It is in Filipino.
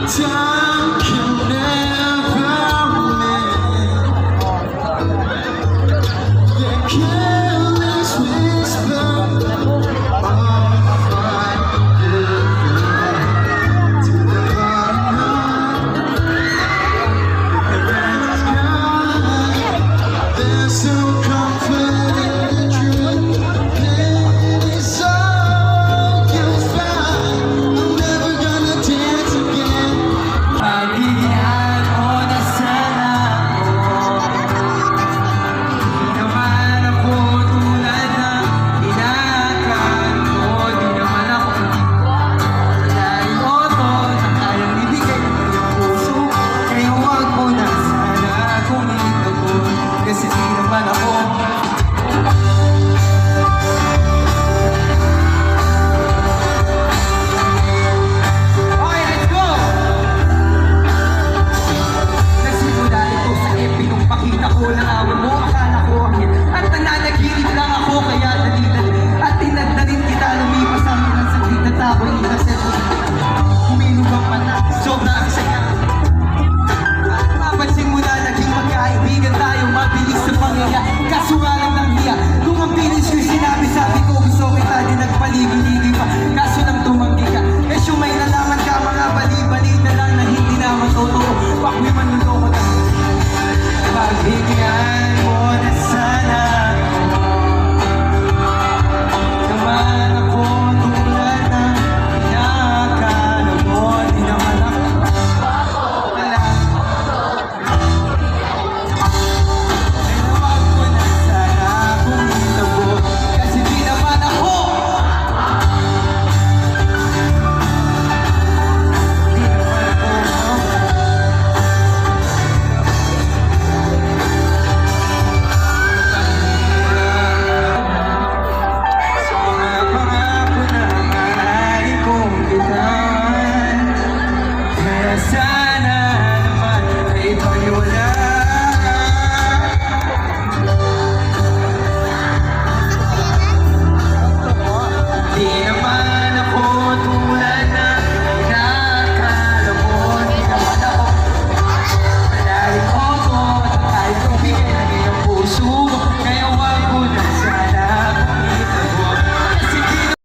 Time can never mend the careless whisper of my to the bottom. There's some comfort in the truth that it's all you'll find. I'm never gonna dance again. Pagigyan mo na sana ako. Di naman ako tulad na inaakan mo. Di naman ako dahil oto na kayang ibigay mo yung puso. Kaya huwag mo na sana akong itagon. Kasi di naman ako pakita ko lang awan mo, akala ko akin at nananaginip lang ako, kaya dalitan at tinagdarin kita, lumipas ang ilang saglit at ako'y inaseto humilog ang mata, sobrang saya at mapansin mo na naging magkaibigan tayo, mabilis sa pangyaya kaso nga lang ng hiya, kung ang pinis ko'y sinabi, sabi ko gusto kita din nagpaligid-ligid pa, kaso nang tumanggi ka kesyo may nalaman ka, mga bali-balita lang na hindi naman totoo, pako'y manluloko na pagbigyan mo na sana ako. Naman ako tulad ng inakala mo. Di naman ako wala. Pero wag mo na sana akong itabo. Kasi di naman ako Sa